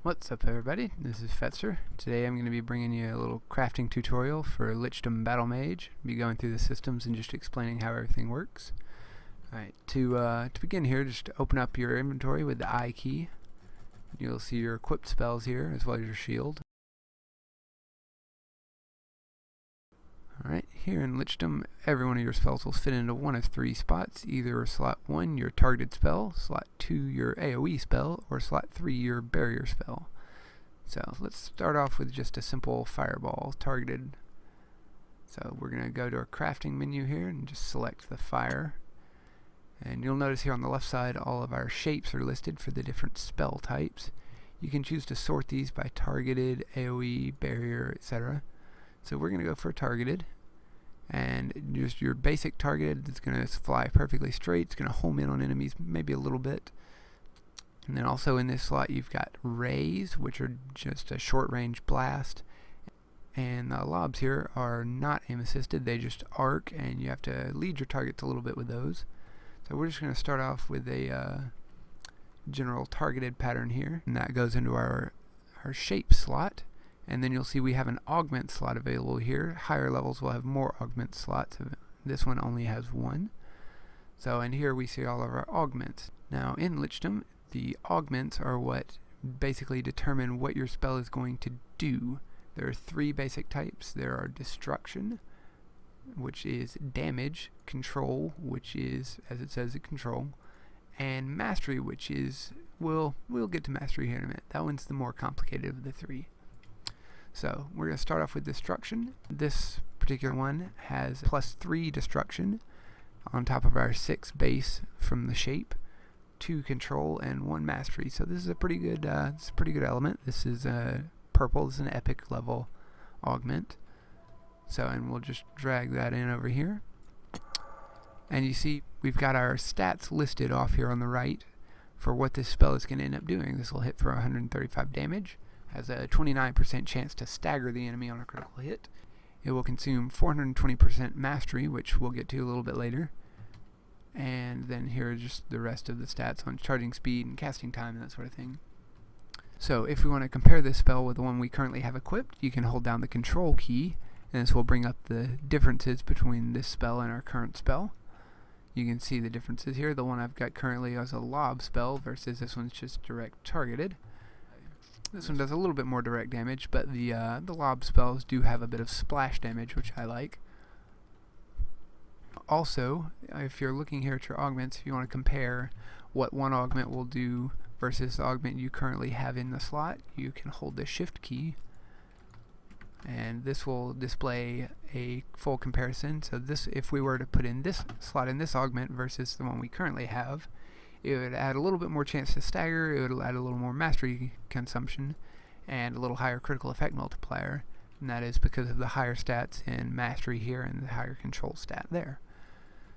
What's up everybody, this is Fetzer. Today I'm going to be bringing you a little crafting tutorial for Lichdom Battlemage. Be going through the systems and just explaining how everything works. Alright, to begin here, just open up your inventory with the I key. You'll see your equipped spells here, as well as your shield. Alright, here in Lichdom, every one of your spells will fit into one of three spots, either slot 1, your targeted spell, slot 2, your AoE spell, or slot 3, your barrier spell. So let's start off with just a simple fireball targeted. So we're going to go to our crafting menu here and just select the fire. And you'll notice here on the left side all of our shapes are listed for the different spell types. You can choose to sort these by targeted, AoE, barrier, etc. So we're going to go for targeted, and just your basic targeted is going to fly perfectly straight. It's going to home in on enemies maybe a little bit. And then also in this slot you've got rays, which are just a short range blast, and the lobs here are not aim assisted, they just arc, and you have to lead your targets a little bit with those. So we're just going to start off with a general targeted pattern here, and that goes into our shape slot. And then you'll see we have an augment slot available here. Higher levels will have more augment slots. This one only has one. So, and here we see all of our augments. Now in Lichdom, the augments are what basically determine what your spell is going to do. There are three basic types. There are destruction, which is damage, control, which is, as it says, control, and mastery, which is, we'll get to mastery here in a minute. That one's the more complicated of the three. So we're going to start off with destruction. This particular one has +3 destruction on top of our 6 base from the shape, 2 control, and 1 mastery. So this is a pretty good element. This is purple. This is an epic level augment. So, and we'll just drag that in over here. And you see we've got our stats listed off here on the right for what this spell is going to end up doing. This will hit for 135 damage. Has a 29% chance to stagger the enemy on a critical hit. It will consume 420% mastery, which we'll get to a little bit later. And then here are just the rest of the stats on charging speed and casting time and that sort of thing. So if we want to compare this spell with the one we currently have equipped, you can hold down the control key, and this will bring up the differences between this spell and our current spell. You can see the differences here. The one I've got currently is a lob spell versus this one's just direct targeted. This one does a little bit more direct damage, but the lob spells do have a bit of splash damage, which I like. Also, if you're looking here at your augments, if you want to compare what one augment will do versus the augment you currently have in the slot, you can hold the shift key, and this will display a full comparison. So this, if we were to put in this slot in this augment versus the one we currently have, it would add a little bit more chance to stagger, it would add a little more mastery consumption, and a little higher critical effect multiplier, and that is because of the higher stats in mastery here and the higher control stat there.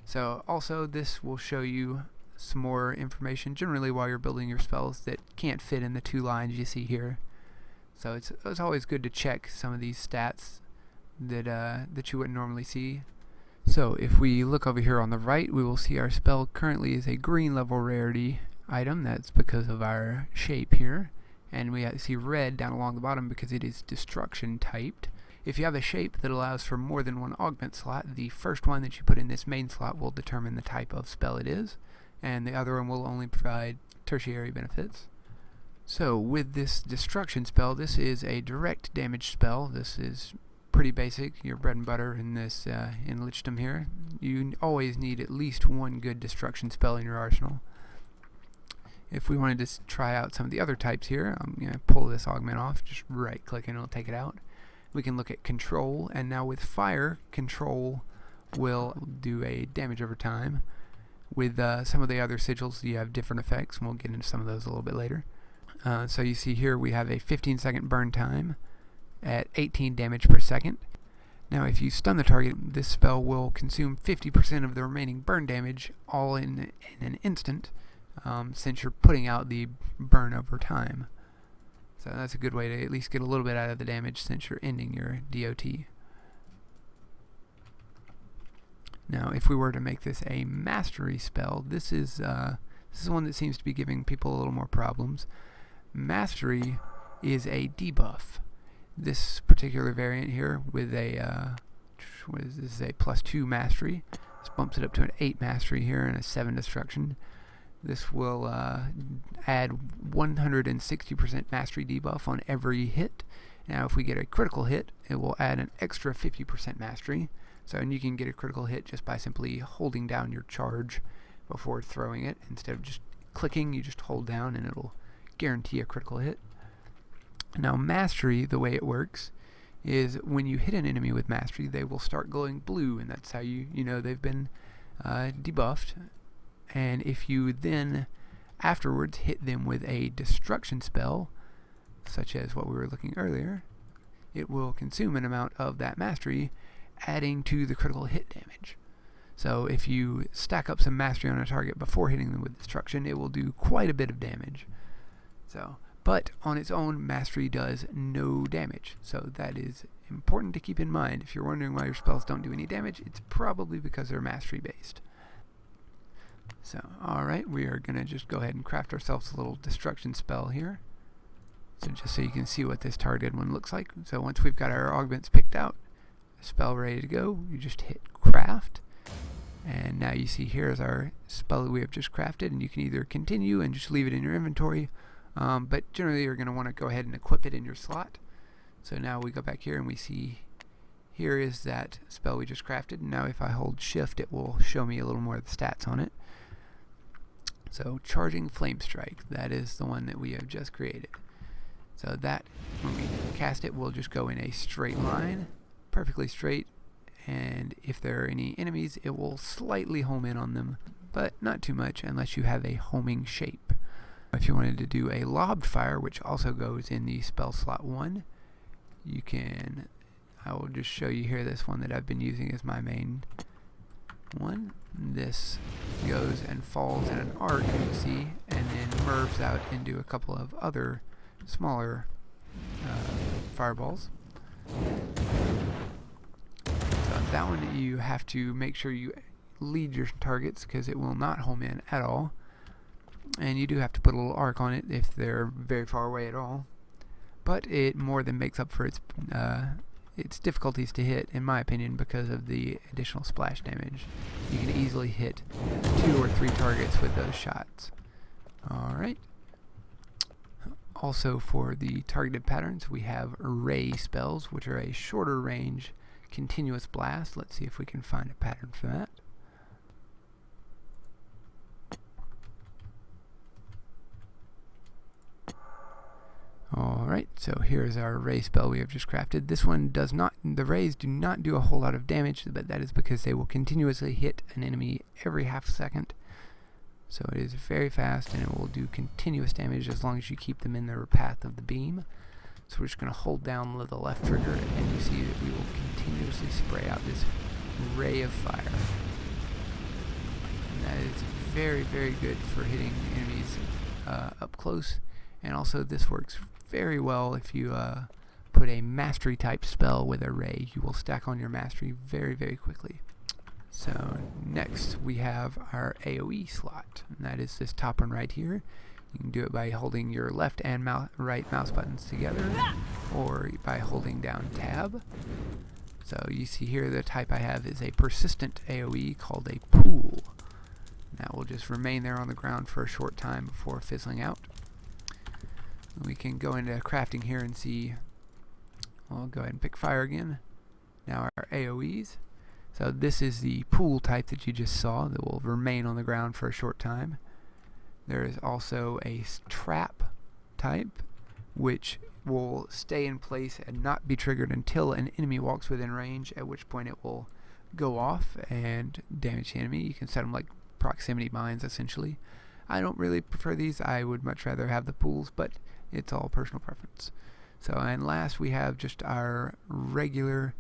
So also this will show you some more information generally while you're building your spells that can't fit in the 2 lines you see here. So it's always good to check some of these stats that you wouldn't normally see. So if we look over here on the right, we will see our spell currently is a green level rarity item. That's because of our shape here. And we see red down along the bottom because it is destruction typed. If you have a shape that allows for more than one augment slot, the first one that you put in this main slot will determine the type of spell it is, and the other one will only provide tertiary benefits. So with this destruction spell, this is a direct damage spell. This is pretty basic, your bread and butter in this in Lichdom here. You always need at least one good destruction spell in your arsenal. If we wanted to try out some of the other types here, I'm going to pull this augment off, just right click and it'll take it out. We can look at control, and now with fire, control will do a damage over time. With some of the other sigils you have different effects, and we'll get into some of those a little bit later. So you see here we have a 15-second burn time at 18 damage per second. Now if you stun the target, this spell will consume 50% of the remaining burn damage all in an instant, since you're putting out the burn over time. So that's a good way to at least get a little bit out of the damage since you're ending your DOT. Now if we were to make this a mastery spell, this is one that seems to be giving people a little more problems. Mastery is a debuff. This particular variant here with a what is this? A +2 mastery. This bumps it up to an 8 mastery here and a 7 destruction. This will add 160% mastery debuff on every hit. Now if we get a critical hit, it will add an extra 50% mastery. So and you can get a critical hit just by simply holding down your charge before throwing it. Instead of just clicking, you just hold down and it'll guarantee a critical hit. Now mastery, the way it works is when you hit an enemy with mastery, they will start glowing blue, and that's how you know they've been debuffed. And if you then afterwards hit them with a destruction spell, such as what we were looking earlier, it will consume an amount of that mastery, adding to the critical hit damage. So if you stack up some mastery on a target before hitting them with destruction, it will do quite a bit of damage. But on its own, mastery does no damage. So that is important to keep in mind. If you're wondering why your spells don't do any damage, it's probably because they're mastery based. So, alright, we are going to just go ahead and craft ourselves a little destruction spell here. So just so you can see what this targeted one looks like. So once we've got our augments picked out, spell ready to go, you just hit craft. And now you see here is our spell that we have just crafted, and you can either continue and just leave it in your inventory, but generally you're going to want to go ahead and equip it in your slot. So now we go back here and we see here is that spell we just crafted. And now if I hold shift, it will show me a little more of the stats on it. So charging flame strike, that is the one that we have just created. So that when we cast it will just go in a straight line, perfectly straight, and if there are any enemies it will slightly home in on them, but not too much unless you have a homing shape. If you wanted to do a lobbed fire, which also goes in the spell slot 1, you can, I will just show you here this one that I've been using as my main one. This goes and falls in an arc, you see, and then merves out into a couple of other smaller fireballs. So that one you have to make sure you lead your targets because it will not home in at all. And you do have to put a little arc on it if they're very far away at all. But it more than makes up for its difficulties to hit, in my opinion, because of the additional splash damage. You can easily hit 2 or 3 targets with those shots. Alright. Also for the targeted patterns, we have ray spells, which are a shorter range continuous blast. Let's see if we can find a pattern for that. Alright, so here's our ray spell we have just crafted. This one does not, the rays do not do a whole lot of damage, but that is because they will continuously hit an enemy every half second. So it is very fast and it will do continuous damage as long as you keep them in their path of the beam. So we're just going to hold down the left trigger and you see that we will continuously spray out this ray of fire. And that is very, very good for hitting enemies up close. And also this works very well if you put a mastery type spell with a ray. You will stack on your mastery very, very quickly. So next we have our AoE slot, and that is this top one right here. You can do it by holding your left and right mouse buttons together, or by holding down tab. So you see here the type I have is a persistent AoE called a pool. That will just remain there on the ground for a short time before fizzling out. We can go into crafting here and see, we'll go ahead and pick fire again. Now our AoEs. So this is the pool type that you just saw that will remain on the ground for a short time. There is also a trap type which will stay in place and not be triggered until an enemy walks within range, at which point it will go off and damage the enemy. You can set them like proximity mines essentially. I don't really prefer these. I would much rather have the pools, but it's all personal preference. So, and last we have just our regular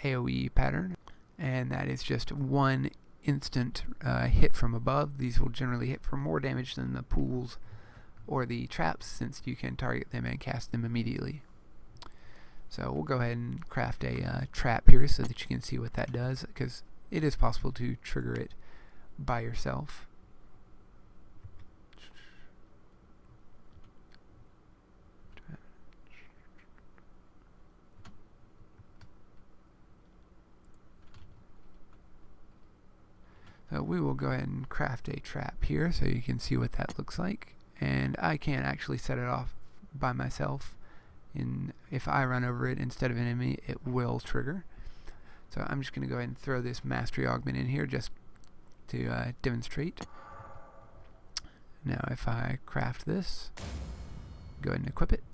AoE pattern, and that is just one instant hit from above. These will generally hit for more damage than the pools or the traps, since you can target them and cast them immediately. So we'll go ahead and craft a trap here so that you can see what that does, because it is possible to trigger it by yourself. So we will go ahead and craft a trap here so you can see what that looks like. And I can actually set it off by myself. If I run over it instead of an enemy, it will trigger. So I'm just going to go ahead and throw this mastery augment in here just to demonstrate. Now if I craft this, go ahead and equip it.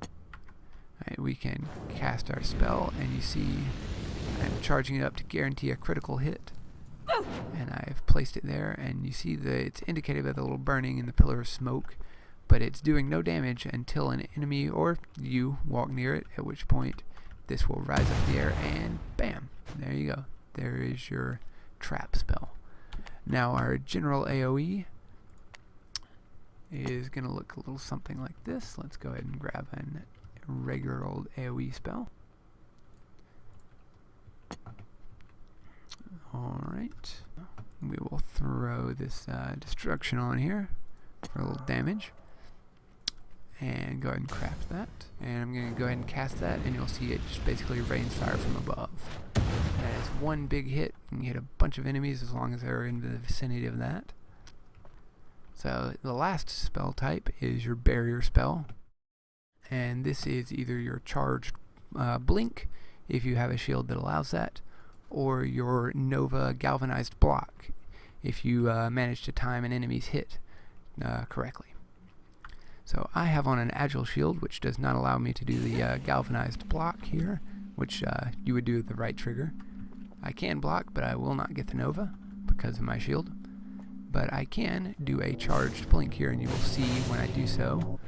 Alright, we can cast our spell, and you see I'm charging it up to guarantee a critical hit. And I've placed it there, and you see that it's indicated by the little burning in the pillar of smoke, but it's doing no damage until an enemy or you walk near it, at which point this will rise up in the air, and bam! There you go. There is your trap spell. Now our general AoE is going to look a little something like this. Let's go ahead and grab a regular old AoE spell. Alright, we will throw this destruction on here for a little damage. And go ahead and craft that. And I'm going to go ahead and cast that, and you'll see it just basically rains fire from above. That is one big hit. You can hit a bunch of enemies as long as they're in the vicinity of that. So the last spell type is your barrier spell. And this is either your charged blink, if you have a shield that allows that, or your Nova galvanized block, if you manage to time an enemy's hit correctly. So I have on an agile shield, which does not allow me to do the galvanized block here, which you would do with the right trigger. I can block, but I will not get the Nova because of my shield. But I can do a charged blink here, and you will see when I do so,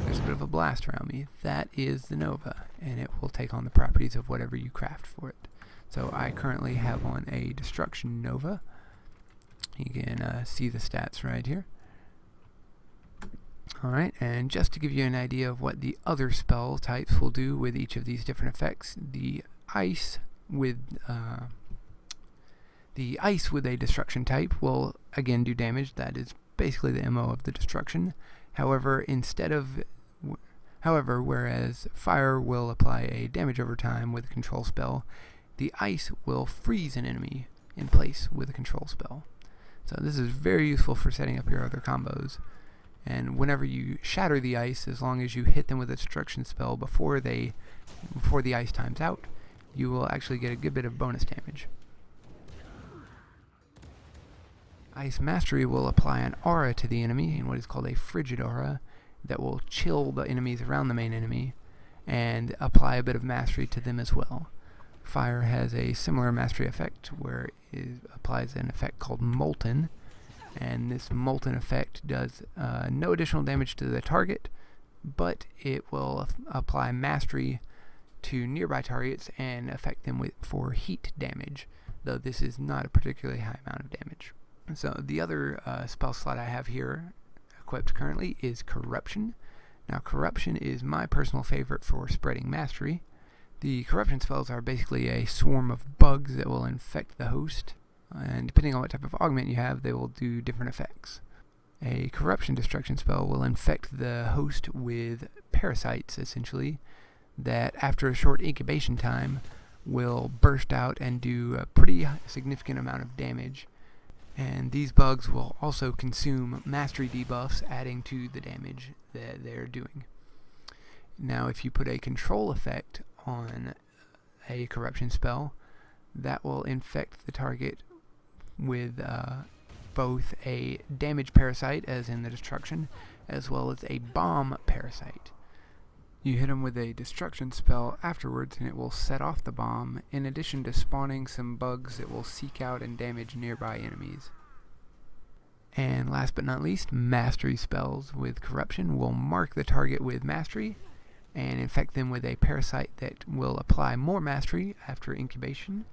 there's a bit of a blast around me. That is the Nova, and it will take on the properties of whatever you craft for it. So I currently have on a Destruction Nova. You can see the stats right here. Alright, and just to give you an idea of what the other spell types will do with each of these different effects, the ice with a destruction type will again do damage. That is basically the MO of the destruction. However, whereas fire will apply a damage over time with a control spell, the ice will freeze an enemy in place with a control spell. So this is very useful for setting up your other combos. And whenever you shatter the ice, as long as you hit them with a destruction spell before the ice times out, you will actually get a good bit of bonus damage. Ice Mastery will apply an aura to the enemy in what is called a frigid aura that will chill the enemies around the main enemy and apply a bit of mastery to them as well. Fire has a similar mastery effect where it applies an effect called Molten, and this Molten effect does no additional damage to the target, but it will apply mastery to nearby targets and affect them for heat damage, though this is not a particularly high amount of damage. So the other spell slot I have here equipped currently is Corruption. Now Corruption is my personal favorite for spreading mastery. The Corruption spells are basically a swarm of bugs that will infect the host, and depending on what type of augment you have, they will do different effects. A Corruption Destruction spell will infect the host with parasites, essentially, that after a short incubation time will burst out and do a pretty significant amount of damage. And these bugs will also consume mastery debuffs, adding to the damage that they're doing. Now, if you put a control effect on a Corruption spell, that will infect the target with both a damage parasite, as in the destruction, as well as a bomb parasite. You hit them with a destruction spell afterwards, and it will set off the bomb, in addition to spawning some bugs that will seek out and damage nearby enemies. And last but not least, mastery spells with Corruption will mark the target with mastery and infect them with a parasite that will apply more mastery after incubation.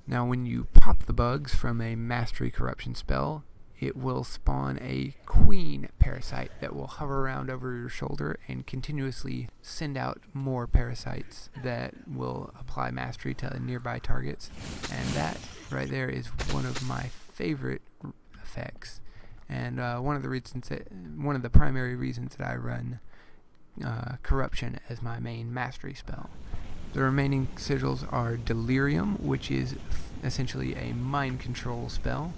Now when you pop the bugs from a mastery Corruption spell, it will spawn a queen parasite that will hover around over your shoulder and continuously send out more parasites that will apply mastery to nearby targets. And that right there is one of my favorite effects, and one of the primary reasons that I run Corruption as my main mastery spell. The remaining sigils are Delirium, which is essentially a mind control spell.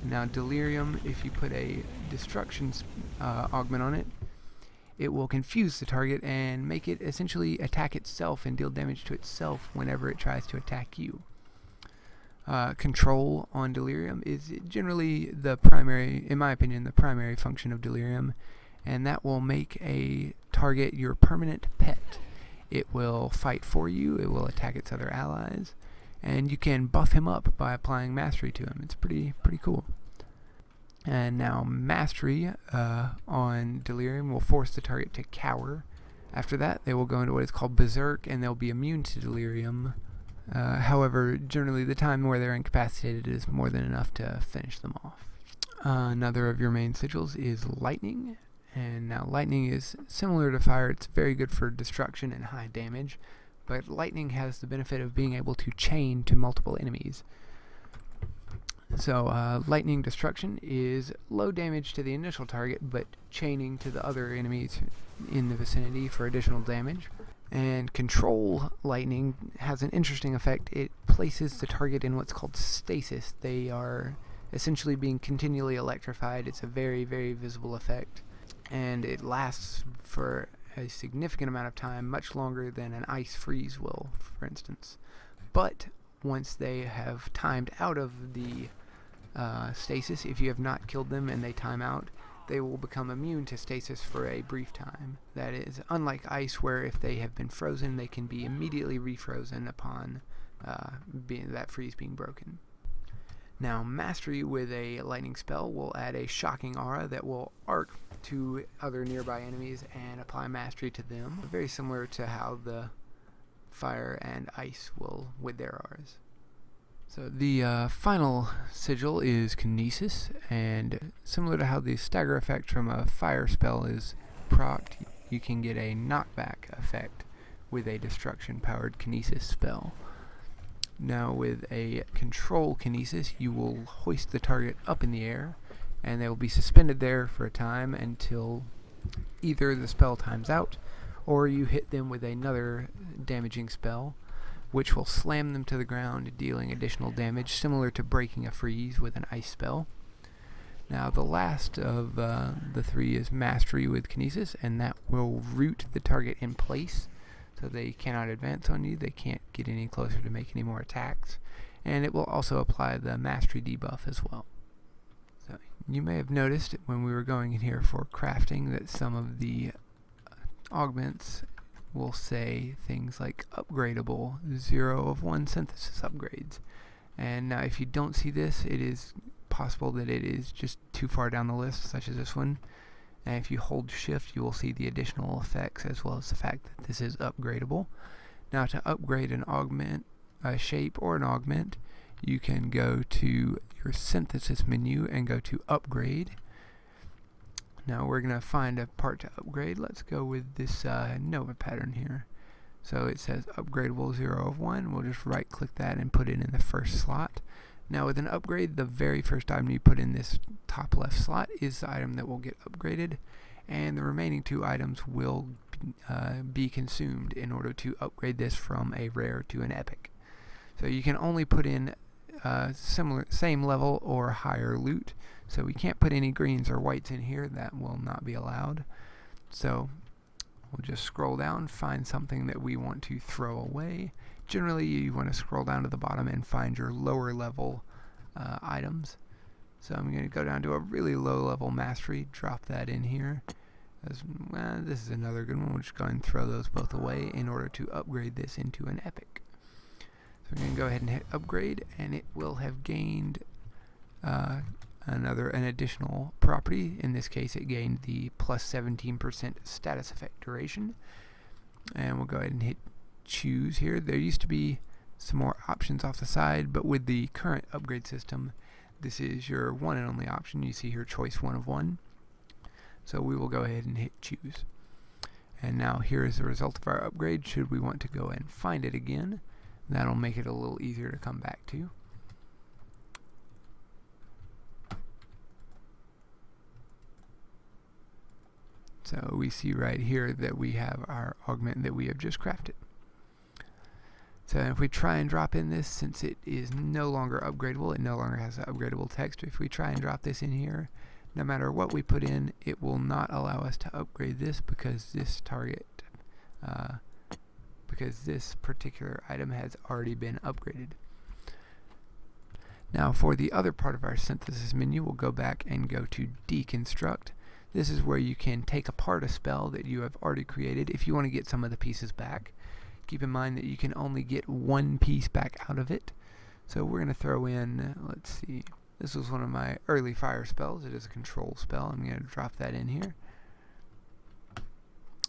Now Delirium, if you put a destruction augment on it, it will confuse the target and make it essentially attack itself and deal damage to itself whenever it tries to attack you. Control on Delirium is generally the primary, in my opinion, the primary function of Delirium, and that will make a target your permanent pet. It will fight for you, it will attack its other allies, and you can buff him up by applying Mastery to him. It's pretty cool. And now Mastery on Delirium will force the target to cower. After that, they will go into what is called Berserk, and they'll be immune to Delirium. However, generally the time where they're incapacitated is more than enough to finish them off. Another of your main sigils is Lightning. And now Lightning is similar to Fire. It's very good for destruction and high damage. But Lightning has the benefit of being able to chain to multiple enemies. So Lightning Destruction is low damage to the initial target, but chaining to the other enemies in the vicinity for additional damage. And Control Lightning has an interesting effect. It places the target in what's called stasis. They are essentially being continually electrified. It's a very visible effect, and it lasts for a significant amount of time, much longer than an ice freeze will, for instance. But once they have timed out of the stasis, if you have not killed them and they time out, they will become immune to stasis for a brief time. That is, unlike ice, where if they have been frozen, they can be immediately refrozen upon that freeze being broken. Now, Mastery with a lightning spell will add a shocking aura that will arc to other nearby enemies and apply Mastery to them, very similar to how the Fire and Ice will with their auras. So the final sigil is Kinesis, and similar to how the stagger effect from a fire spell is procced, you can get a knockback effect with a destruction-powered Kinesis spell. Now with a Control Kinesis, you will hoist the target up in the air, and they will be suspended there for a time until either the spell times out, or you hit them with another damaging spell, which will slam them to the ground, dealing additional damage, similar to breaking a freeze with an ice spell. Now the last of the three is Mastery with Kinesis, and that will root the target in place, so they cannot advance on you, they can't get any closer to make any more attacks, and it will also apply the Mastery debuff as well. So you may have noticed when we were going in here for crafting that some of the augments will say things like upgradable 0 of 1 synthesis upgrades. And now if you don't see this, it is possible that it is just too far down the list, such as this one. And if you hold shift, you will see the additional effects as well as the fact that this is upgradable. Now to upgrade an augment, a shape or an augment, you can go to your synthesis menu and go to upgrade. Now we're going to find a part to upgrade. Let's go with this Nova pattern here. So it says upgradable 0 of 1. We'll just right click that and put it in the first slot. Now with an upgrade, the very first item you put in this top left slot is the item that will get upgraded, and the remaining two items will be consumed in order to upgrade this from a rare to an epic. So you can only put in same level or higher loot. So we can't put any greens or whites in here. That will not be allowed. So we'll just scroll down, find something that we want to throw away. Generally, you want to scroll down to the bottom and find your lower level items. So I'm going to go down to a really low level Mastery, drop that in here. This is another good one. We'll just go ahead and throw those both away in order to upgrade this into an epic. So we're going to go ahead and hit upgrade, and it will have gained an additional property. In this case, it gained the plus 17% status effect duration. And we'll go ahead and hit choose here. There used to be some more options off the side, but with the current upgrade system, this is your one and only option. You see here choice 1 of 1. So we will go ahead and hit choose. And now here is the result of our upgrade. Should we want to go and find it again, that'll make it a little easier to come back to. So we see right here that we have our augment that we have just crafted. So if we try and drop in this, since it is no longer upgradable, it no longer has upgradable text, if we try and drop this in here, no matter what we put in, it will not allow us to upgrade this because this target, because this particular item has already been upgraded. Now for the other part of our synthesis menu, we'll go back and go to deconstruct. This is where you can take apart a spell that you have already created if you want to get some of the pieces back. Keep in mind that you can only get one piece back out of it. So we're going to throw in, let's see, this was one of my early fire spells. It is a control spell. I'm going to drop that in here.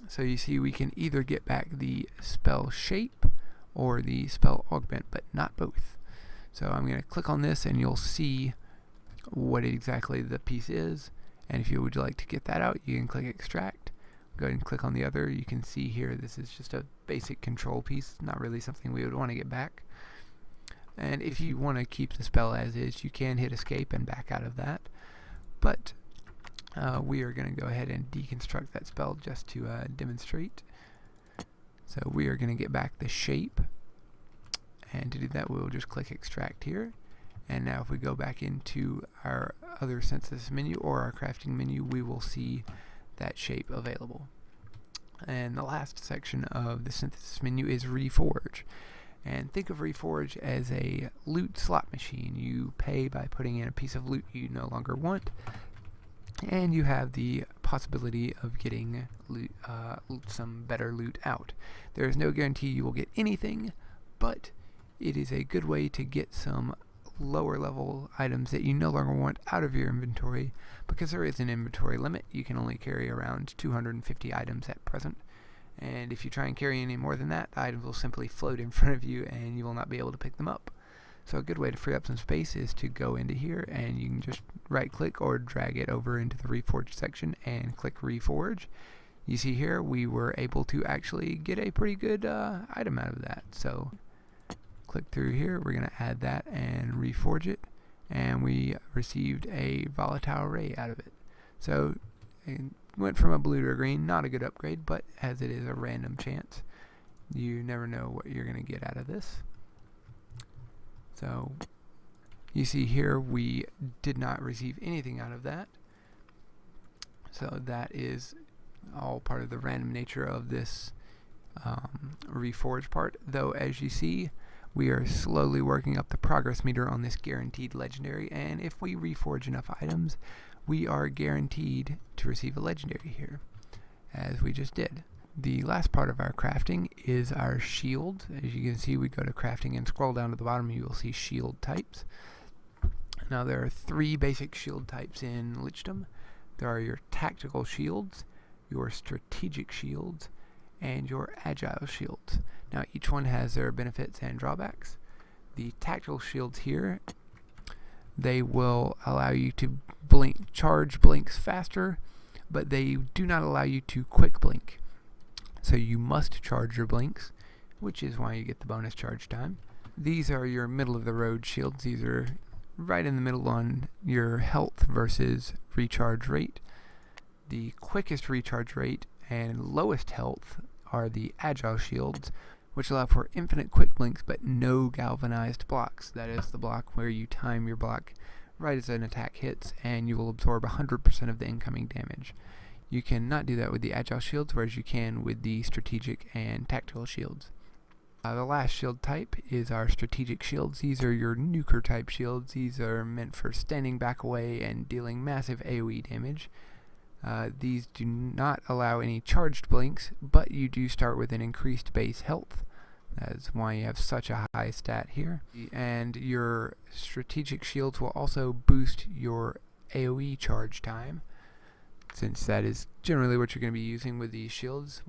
So you see we can either get back the spell shape or the spell augment, but not both. So I'm going to click on this and you'll see what exactly the piece is. And if you would like to get that out, you can click extract. Go ahead and click on the other. You can see here this is just a basic control piece, not really something we would want to get back. And if you want to keep the spell as is, you can hit escape and back out of that. But we are going to go ahead and deconstruct that spell just to demonstrate. So we are going to get back the shape, and to do that we'll just click extract here. And now if we go back into our other synthesis menu or our crafting menu, we will see that shape available. And the last section of the synthesis menu is Reforge. And think of Reforge as a loot slot machine. You pay by putting in a piece of loot you no longer want, and you have the possibility of getting loot, some better loot out. There is no guarantee you will get anything, but it is a good way to get some lower level items that you no longer want out of your inventory, because there is an inventory limit. You can only carry around 250 items at present, and if you try and carry any more than that, the items will simply float in front of you and you will not be able to pick them up. So a good way to free up some space is to go into here and you can just right click or drag it over into the Reforge section and click Reforge. You see here we were able to actually get a pretty good item out of that. So click through here, we're going to add that and reforge it, and we received a volatile ray out of it. So it went from a blue to a green, not a good upgrade, but as it is a random chance, you never know what you're going to get out of this. So you see here we did not receive anything out of that. So that is all part of the random nature of this reforge part, though as you see we are slowly working up the progress meter on this guaranteed legendary, and if we reforge enough items, we are guaranteed to receive a legendary here, as we just did. The last part of our crafting is our shield. As you can see, we go to crafting and scroll down to the bottom, you will see shield types. Now there are three basic shield types in Lichdom. There are your tactical shields, your strategic shields, and your agile shields. Now each one has their benefits and drawbacks. The tactical shields here, they will allow you to charge blinks faster, but they do not allow you to quick blink. So you must charge your blinks, which is why you get the bonus charge time. These are your middle of the road shields. These are right in the middle on your health versus recharge rate. The quickest recharge rate and lowest health are the agile shields, which allow for infinite quick blinks but no galvanized blocks. That is the block where you time your block right as an attack hits and you will absorb 100% of the incoming damage. You cannot do that with the agile shields, whereas you can with the strategic and tactical shields. The last shield type is our strategic shields. These are your nuker type shields. These are meant for standing back away and dealing massive AoE damage. These do not allow any charged blinks, but you do start with an increased base health. That's why you have such a high stat here. And your strategic shields will also boost your AoE charge time, since that is generally what you're going to be using with these shields.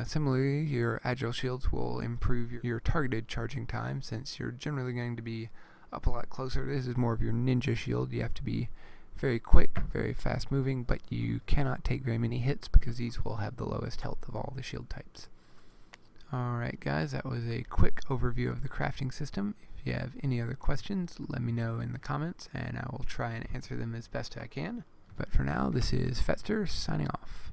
Similarly, your agile shields will improve your targeted charging time, since you're generally going to be up a lot closer. This is more of your ninja shield. You have to be very quick, very fast moving, but you cannot take very many hits because these will have the lowest health of all the shield types. Alright guys, that was a quick overview of the crafting system. If you have any other questions, let me know in the comments and I will try and answer them as best I can. But for now, this is Fetster signing off.